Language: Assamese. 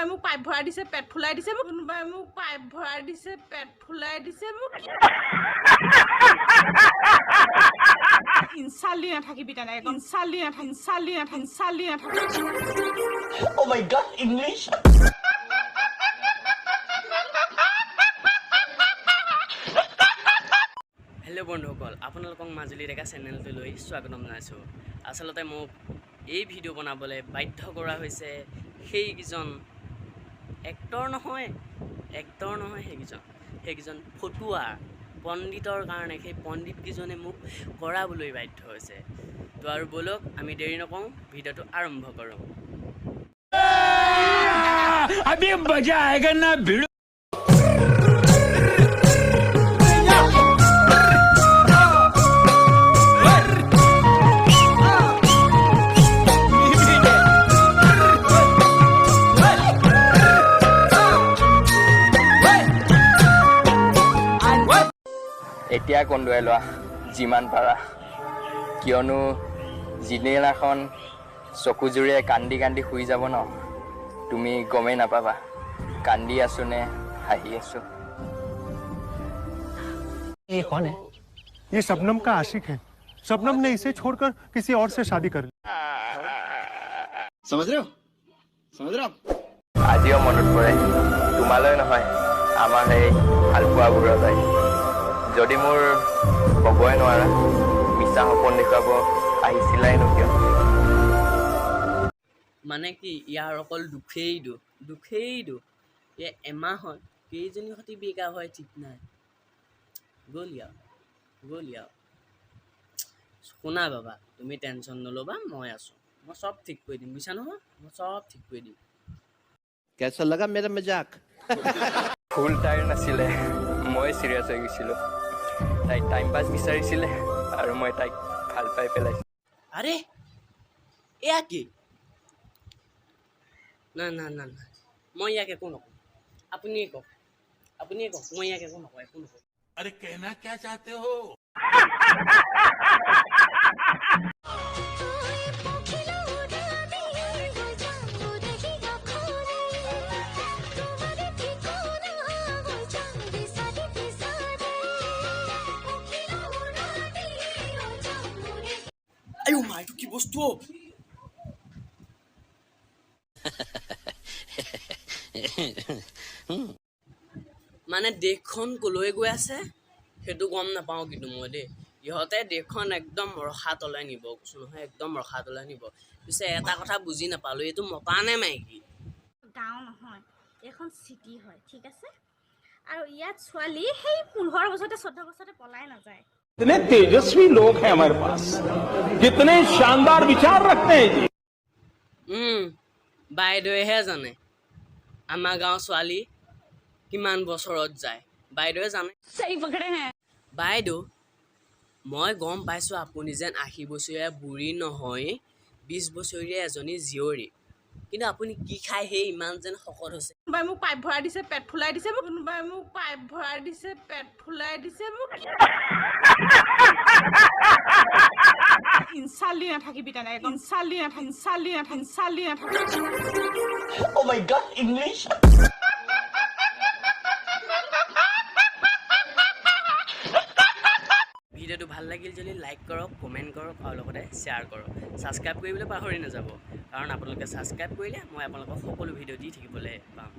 কোনোবাই মোক পাইপ ভৰাই দিছে পেট ফুলাই দিছে মোক কোনোবাই মোক পাইপ ভৰাই দিছে পেট ফুলাই দিছে মোক ইনসালি নাথাকিবি তেনে ইনসালি নাথাকিবি Oh my god, English! Hello बंधुসকল আপোনালোকক মাজুলী ডেকা চেনেলটোলৈ স্বাগতম জনাইছোঁ। আচলতে মোক এই ভিডিঅ' বনাবলৈ বাধ্য কৰা হৈছে সেইকেইজন এক্টৰ নহয় সেইকেইজন ফটুৱা পণ্ডিতৰ কাৰণে সেই পণ্ডিতকেইজনে মোক কৰাবলৈ বাধ্য হৈছে। তো আৰু বলক আমি দেৰি নকৰোঁ, ভিডিঅ'টো আৰম্ভ কৰোঁ। अभी मजा आएगा ना भिड़ो। এতিয়া কন্দুৱাই লোৱা যিমান পাৰা, কিয়নো যিদিনাখন চকুজুৰিয়ে কান্দি কান্দি শুই যাব ন, তুমি গমেই নাপাবা কান্দি আছো নে হাঁহি আছো। ये कौन है? ये शबनम का आशिक है। शबनम ने इसे छोड़कर किसी और से शादी कर ली। समझ रहे हो? আজিও মনত পৰে তোমালৈ নহয় আমাৰ সেই ভালপোৱাবোৰলৈ। যদি মোৰ ক'বই নোৱাৰা মিছা সপোন দেখুৱাব আহিছিলাইনো কিয়? মানে কি ইয়াৰ অকল দুখেই এয়া এমাহত কেইজনী সতি বেকা হয় ঠিক নাই। গলিয়া শুনা বাবা, তুমি টেনশ্যন নল'বা, মই আছোঁ, মই চব ঠিক কৰি দিম, বুজিছা নহয়? মই চব ঠিক কৰি দিম। कैसा लगा मेरा मजाक? ভুল তাইৰ নাছিলে, মই চিৰিয়াছ হৈ গৈছিলোঁ। তাইক টাইম পাছ বিচাৰিছিলে আৰু মই তাইক ভাল পাই পেলাইছোঁ। আৰে এয়া কি? না মই ইয়াক একো নকওঁ, আপুনিয়ে কওক, মই ইয়াক একো নকওঁ। अरे कहना क्या चाहते हो? আইও মা, এইটো কি বস্তু? মানে দেশখন কলৈ গৈ আছে সেইটো গম নাপাওঁ, কিন্তু মই দেই ইহঁতে দেশখন একদম ৰখা তলাই নিব কৈছোঁ নহয়, একদম ৰখা তলাই নিব। পিছে এটা কথা বুজি নাপালোঁ, এইটো মতা নে মাইকী? গাঁও নহয়, এখন চিটি হয়, ঠিক আছে? আৰু ইয়াত ছোৱালী সেই 15 বছৰতে 14 বছৰতে পলাই নাযায়। कितने तेजस्वी लोग हैं हमारे पास, कितने शानदार विचार रखते हैं जी। বাইদেৱেহে জানে আমাৰ গাঁৱৰ ছোৱালী কিমান বছৰত যায়, বাইদেৱে জানে। বাইদেউ, মই গম পাইছোঁ আপুনি যেন 80 বছৰীয়া বুঢ়ী নহয়, 20 বছৰীয়া এজনী জীয়ৰী, কিন্তু আপুনি কি খাই সেই ইমান যেন শকত হৈছে? কোনোবাই মোক পাইপ ভৰাই দিছে পেট ফুলাই দিছে মোক কোনোবাই মোক পাইপ ভৰাই দিছে পেট ফুলাই দিছে মোক ইনসালি নাথাকিবি তেনে ইনসালি নাথাকিবি Oh my god, English! ভিডিঅ'টো ভাল লাগিল যদি লাইক কৰক, কমেণ্ট কৰক আৰু লগতে শ্বেয়াৰ কৰক। ছাবস্ক্ৰাইব কৰিবলৈ পাহৰি নাযাব, কাৰণ আপোনালোকে ছাবস্ক্ৰাইব কৰিলে মই আপোনালোকক সকলো ভিডিঅ' দি থাকিবলৈ পাম।